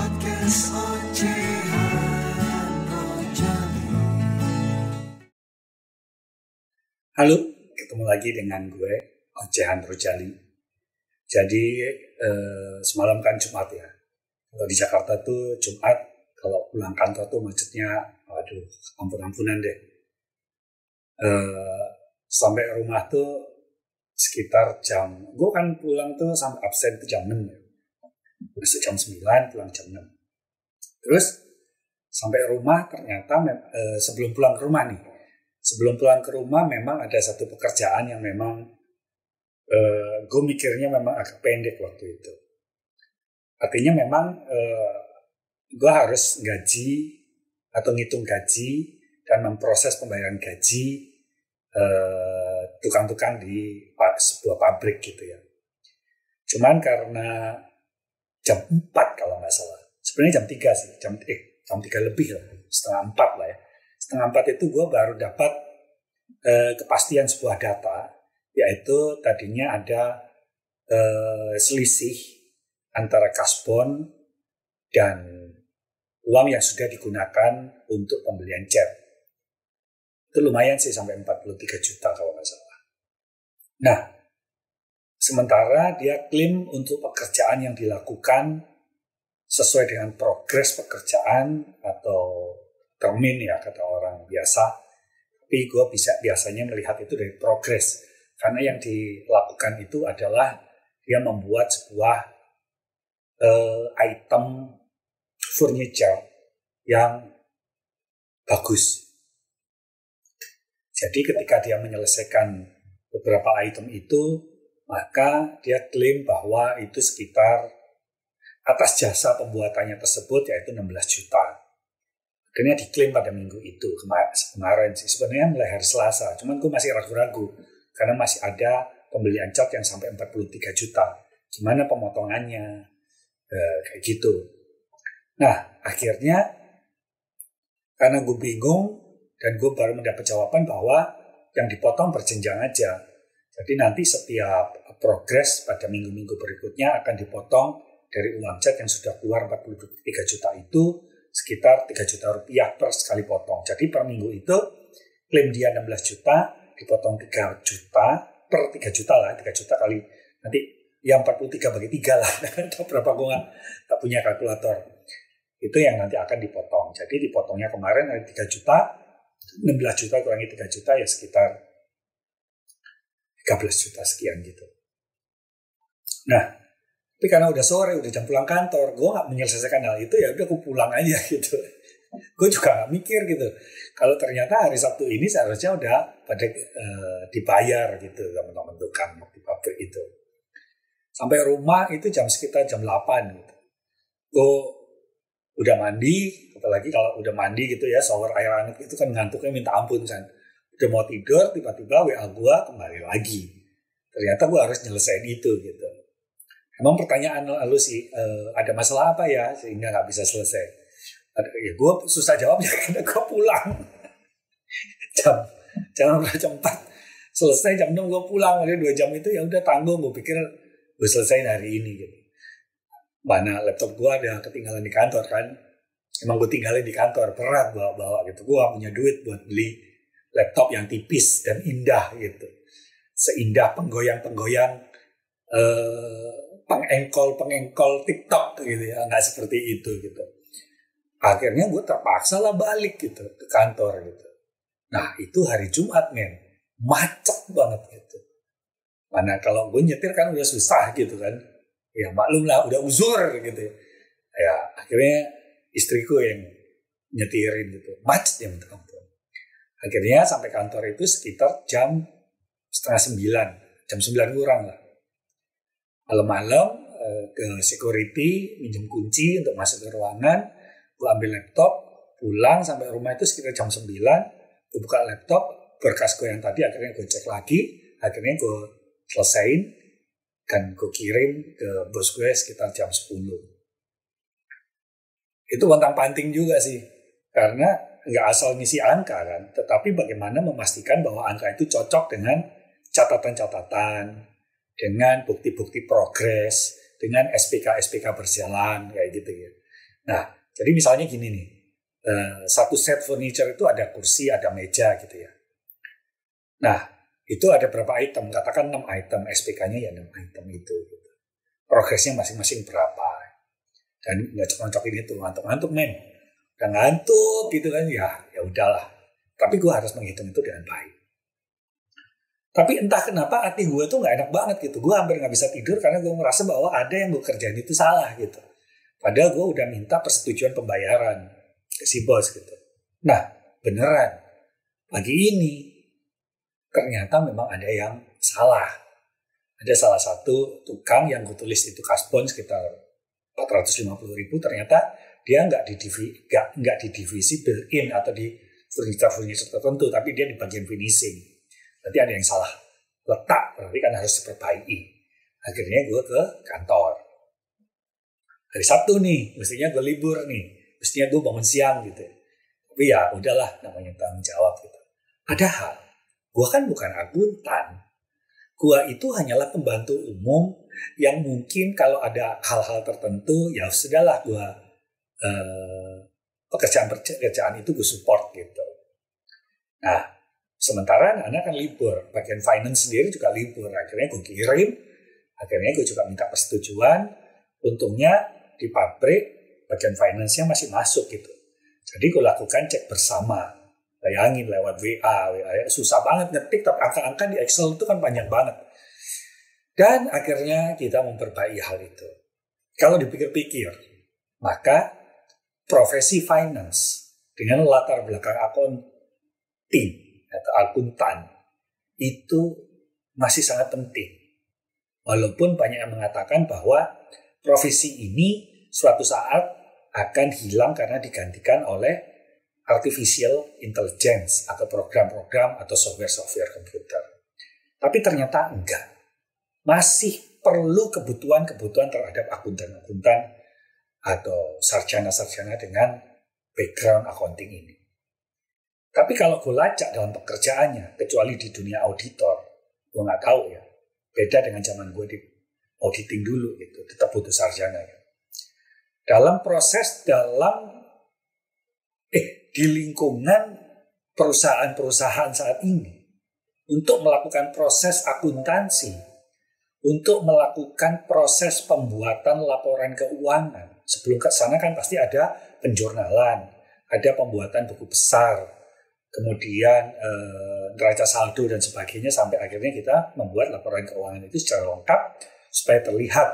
Podcast Ocehan Rojali. Halo, ketemu lagi dengan gue, Ocehan Rojali. Jadi semalam kan Jumat ya. Kalau di Jakarta tuh Jumat, kalau pulang kantor tuh macetnya, waduh, ampun-ampunan deh. Sampai rumah tuh sekitar gue kan pulang tuh sampai absen tuh jam 6 ya. Masuk jam 9, pulang jam 6. Terus sampai rumah ternyata sebelum pulang ke rumah memang ada satu pekerjaan yang memang gue mikirnya memang agak pendek waktu itu. Artinya memang gue harus gaji atau ngitung gaji dan memproses pembayaran gaji tukang-tukang di sebuah pabrik gitu ya. Cuman karena jam 4 kalau nggak salah. Sebenarnya jam 3 sih, jam 3 lebih lah, setengah 4 lah ya. Setengah 4 itu gue baru dapat kepastian sebuah data, yaitu tadinya ada selisih antara kasbon dan uang yang sudah digunakan untuk pembelian cat. Itu lumayan sih, sampai 43 juta kalau nggak salah. Nah, sementara dia klaim untuk pekerjaan yang dilakukan sesuai dengan progres pekerjaan atau termin ya kata orang biasa. Tapi gue biasanya melihat itu dari progres. Karena yang dilakukan itu adalah dia membuat sebuah item furniture yang bagus. Jadi ketika dia menyelesaikan beberapa item itu, maka dia klaim bahwa itu sekitar atas jasa pembuatannya tersebut yaitu 16 juta. Akhirnya diklaim pada minggu itu, kemarin sih. Sebenarnya mulai hari Selasa, cuman gue masih ragu-ragu karena masih ada pembelian cat yang sampai 43 juta. Gimana pemotongannya? Kayak gitu. Nah, akhirnya karena gue bingung dan gue baru mendapat jawaban bahwa yang dipotong berjenjang aja. Jadi nanti setiap progres pada minggu-minggu berikutnya akan dipotong dari uang cat yang sudah keluar 43 juta itu sekitar 3 juta rupiah per sekali potong. Jadi per minggu itu klaim dia 16 juta, dipotong 3 juta per 3 juta lah. 3 juta kali nanti ya 43 bagi 3 lah. Atau berapa, gue gak punya kalkulator. Itu yang nanti akan dipotong. Jadi dipotongnya kemarin ada 3 juta, 16 juta kurangi 3 juta ya sekitar 13 juta sekian gitu. Nah, tapi karena udah sore, udah jam pulang kantor, gue gak menyelesaikan hal itu, ya udah gue pulang aja gitu. Gue juga gak mikir gitu. Kalau ternyata hari Sabtu ini seharusnya udah pada dibayar gitu teman-teman tukang di pabrik itu. Sampai rumah itu sekitar jam 8 gitu. Gue udah mandi, apalagi kalau udah mandi gitu ya, shower air hangat itu kan ngantuknya minta ampun kan. Udah mau tidur, tiba-tiba WA gue kembali lagi. Ternyata gue harus nyelesain itu gitu. Emang pertanyaan lalu sih, ada masalah apa ya sehingga gak bisa selesai? Ya gue susah jawabnya karena gue pulang. jam 4 selesai, jam 6 gue pulang. Ada 2 jam itu ya udah tanggung, gue pikir gue selesai hari ini gitu. Mana laptop gue ada ketinggalan di kantor kan. Emang gue tinggalin di kantor, berat bawa gitu. Gue gak punya duit buat beli laptop yang tipis dan indah gitu. Seindah penggoyang-penggoyang pengengkol TikTok gitu ya, nggak seperti itu gitu. Akhirnya gue terpaksa lah balik gitu ke kantor gitu. Nah itu hari Jumat men, macet banget gitu. Mana kalau gue nyetir kan udah susah gitu kan, ya maklum lah udah uzur gitu. Ya akhirnya istriku yang nyetirin gitu, macet ya minta ampun. Akhirnya sampai kantor itu sekitar jam 8:30, jam 9 kurang lah. Malam-malam ke security, minjem kunci untuk masuk ke ruangan, gue ambil laptop, pulang sampai rumah itu sekitar jam 9, gue buka laptop, berkas gue yang tadi akhirnya gue cek lagi, akhirnya gue selesain, dan gue kirim ke bos gue sekitar jam 10. Itu pontang-panting juga sih, karena nggak asal ngisi angka kan, tetapi bagaimana memastikan bahwa angka itu cocok dengan catatan-catatan, dengan bukti-bukti progres, dengan SPK berjalan kayak gitu ya. Nah, jadi misalnya gini nih, satu set furniture itu ada kursi, ada meja gitu ya. Nah, itu ada berapa item, katakan 6 item, SPK-nya ya 6 item itu. Progresnya masing-masing berapa. Dan nggak cocok-cocokin itu, ngantuk-ngantuk men. Udah ngantuk gitu kan, ya udahlah. Tapi gue harus menghitung itu dengan baik. Tapi entah kenapa hati gue tuh gak enak banget gitu. Gue hampir gak bisa tidur karena gue merasa bahwa ada yang gue kerjain itu salah gitu. Padahal gue udah minta persetujuan pembayaran ke si bos gitu. Nah, beneran. Pagi ini, ternyata memang ada yang salah. Ada salah satu tukang yang gue tulis itu kasbon sekitar 450.000, ternyata dia nggak di divisi built-in atau di furniture tertentu, tapi dia di bagian finishing. Berarti ada yang salah letak, berarti kan harus diperbaiki. Akhirnya gue ke kantor. Hari Sabtu nih, mestinya gue libur nih, mestinya gue bangun siang gitu. Tapi ya udahlah, namanya tanggung jawab gitu. Padahal gue kan bukan akuntan. Gue itu hanyalah pembantu umum yang mungkin kalau ada hal-hal tertentu, ya sudahlah gue pekerjaan itu gue support gitu. Nah, sementara anak kan libur, bagian finance sendiri juga libur. Akhirnya gue kirim, akhirnya gue juga minta persetujuan. Untungnya di pabrik bagian finance-nya masih masuk gitu. Jadi gue lakukan cek bersama. Bayangin lewat WA susah banget ngetik, tapi angka-angka di Excel itu kan panjang banget. Dan akhirnya kita memperbaiki hal itu. Kalau dipikir-pikir, maka profesi finance dengan latar belakang accounting atau akuntan itu masih sangat penting. Walaupun banyak yang mengatakan bahwa profesi ini suatu saat akan hilang karena digantikan oleh artificial intelligence atau program-program atau software komputer. Tapi ternyata enggak. Masih perlu kebutuhan terhadap akuntan-akuntan atau sarjana-sarjana dengan background accounting ini. Tapi kalau gue lacak dalam pekerjaannya, kecuali di dunia auditor, gue nggak tahu ya. Beda dengan zaman gue di auditing dulu gitu, tetap butuh sarjana ya. Dalam proses di lingkungan perusahaan-perusahaan saat ini, untuk melakukan proses akuntansi, untuk melakukan proses pembuatan laporan keuangan, sebelum ke sana kan pasti ada penjurnalan, ada pembuatan buku besar, kemudian neraca saldo dan sebagainya, sampai akhirnya kita membuat laporan keuangan itu secara lengkap supaya terlihat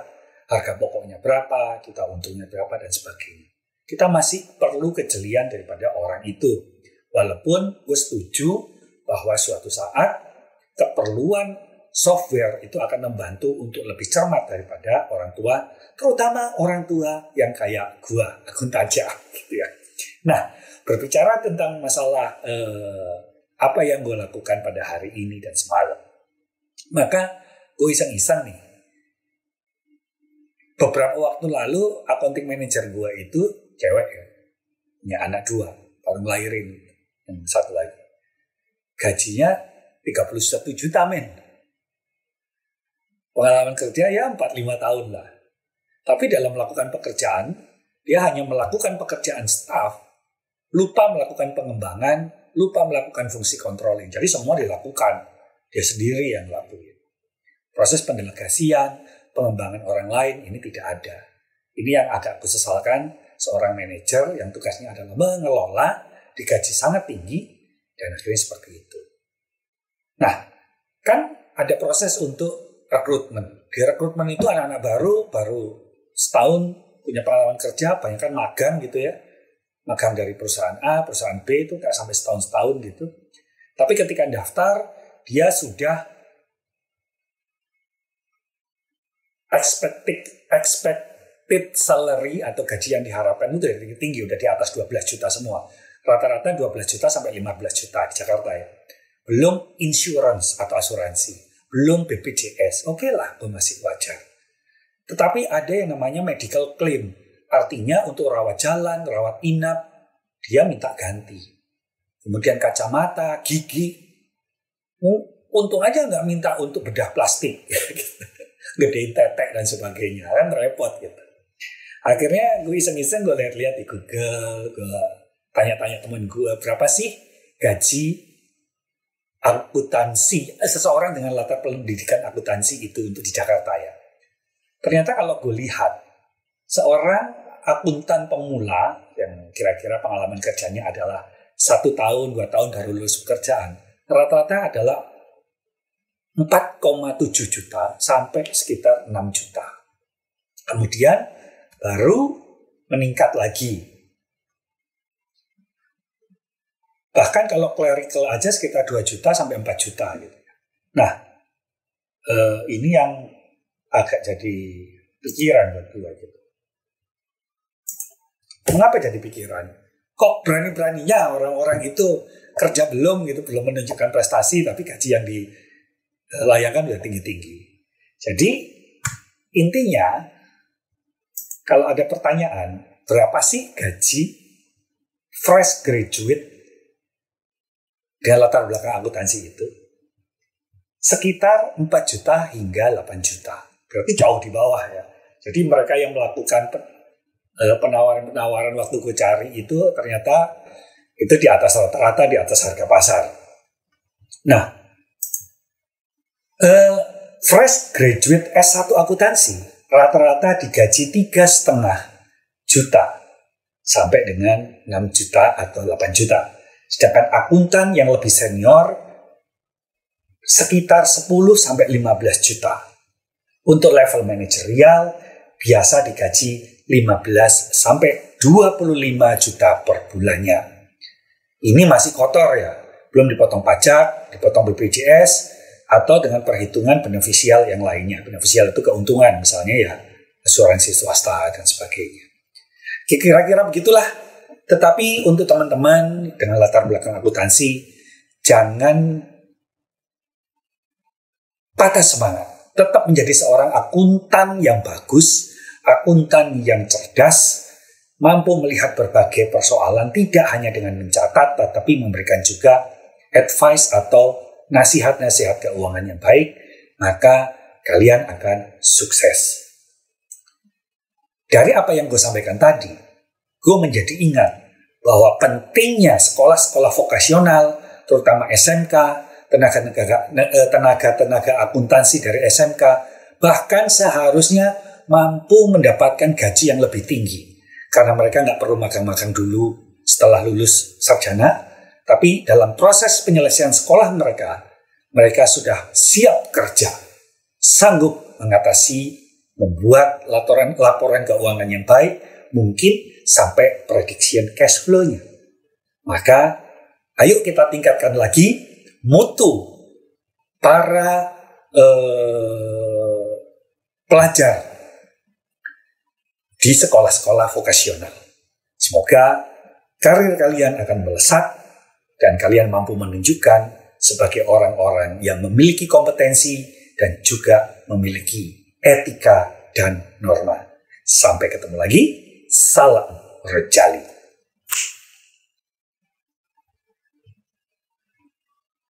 harga pokoknya berapa, kita untungnya berapa dan sebagainya. Kita masih perlu kejelian daripada orang itu. Walaupun gue setuju bahwa suatu saat keperluan software itu akan membantu untuk lebih cermat daripada orang tua, terutama orang tua yang kayak gue, akuntan aja gitu ya. Nah, berbicara tentang masalah apa yang gue lakukan pada hari ini dan semalam, maka gue iseng-iseng nih. Beberapa waktu lalu accounting manager gue itu cewek ya, punya anak 2, baru ngelahirin yang satu lagi. Gajinya 31 juta men. Pengalaman kerja ya 4-5 tahun lah. Tapi dalam melakukan pekerjaan, dia hanya melakukan pekerjaan staff, lupa melakukan pengembangan, lupa melakukan fungsi controlling. Jadi semua dilakukan, dia sendiri yang lakuin. Proses pendelegasian, pengembangan orang lain ini tidak ada. Ini yang agak kusesalkan, seorang manajer yang tugasnya adalah mengelola, digaji sangat tinggi, dan akhirnya seperti itu. Nah, kan ada proses untuk rekrutmen. Di rekrutmen itu anak-anak baru setahun punya pengalaman kerja, banyak kan magang gitu ya. Magang dari perusahaan A, perusahaan B itu nggak sampai setahun gitu. Tapi ketika daftar, dia sudah expected salary atau gaji yang diharapkan itu dari tinggi, udah di atas 12 juta semua. Rata-rata 12 juta sampai 15 juta di Jakarta ya. Belum insurance atau asuransi, belum BPJS. Oke lah, itu masih wajar. Tetapi ada yang namanya medical claim. Artinya untuk rawat jalan, rawat inap, dia minta ganti. Kemudian kacamata, gigi. Untung aja nggak minta untuk bedah plastik. Gedein tetek dan sebagainya. Kan repot gitu. Akhirnya gue iseng-iseng, gue lihat-lihat di Google, gue tanya-tanya temen gue, berapa sih gaji akuntansi seseorang dengan latar pendidikan akuntansi itu untuk di Jakarta ya. Ternyata kalau gue lihat, seorang akuntan pemula yang kira-kira pengalaman kerjanya adalah 1 tahun, 2 tahun baru lulus pekerjaan, rata-rata adalah 4,7 juta sampai sekitar 6 juta. Kemudian baru meningkat lagi. Bahkan kalau clerical aja sekitar 2 juta sampai 4 juta gitu. Nah, ini yang agak jadi pikiran buat gue gitu. Mengapa jadi pikiran? Kok berani-beraninya orang-orang itu kerja belum menunjukkan prestasi, tapi gaji yang dilayangkan udah tinggi-tinggi. Jadi intinya, kalau ada pertanyaan, berapa sih gaji fresh graduate dengan latar belakang akuntansi itu? Sekitar 4 juta hingga 8 juta. Berarti jauh di bawah ya. Jadi mereka yang melakukan penawaran waktu gue cari itu ternyata itu di atas rata-rata, di atas harga pasar. Nah, fresh graduate S1 akuntansi rata-rata digaji 3,5 juta sampai dengan 6 juta atau 8 juta. Sedangkan akuntan yang lebih senior sekitar 10 sampai 15 juta. Untuk level manajerial biasa digaji 15 sampai 25 juta per bulannya. Ini masih kotor ya, belum dipotong pajak, dipotong BPJS, atau dengan perhitungan beneficial yang lainnya. Beneficial itu keuntungan, misalnya ya asuransi swasta dan sebagainya. Kira-kira begitulah. Tetapi untuk teman-teman dengan latar belakang akuntansi, jangan patah semangat. Tetap menjadi seorang akuntan yang bagus, akuntan yang cerdas, mampu melihat berbagai persoalan tidak hanya dengan mencatat, tetapi memberikan juga advice atau nasihat-nasihat keuangan yang baik, maka kalian akan sukses. Dari apa yang gue sampaikan tadi, gue menjadi ingat bahwa pentingnya sekolah-sekolah vokasional, terutama SMK, tenaga akuntansi dari SMK, bahkan seharusnya mampu mendapatkan gaji yang lebih tinggi. Karena mereka nggak perlu magang-magang dulu setelah lulus sarjana, tapi dalam proses penyelesaian sekolah mereka sudah siap kerja, sanggup mengatasi, membuat laporan keuangan yang baik, mungkin sampai prediction cash flow-nya. Maka, ayo kita tingkatkan lagi mutu para pelajar di sekolah-sekolah vokasional. Semoga karir kalian akan melesat dan kalian mampu menunjukkan sebagai orang-orang yang memiliki kompetensi dan juga memiliki etika dan norma. Sampai ketemu lagi. Salam Rejali.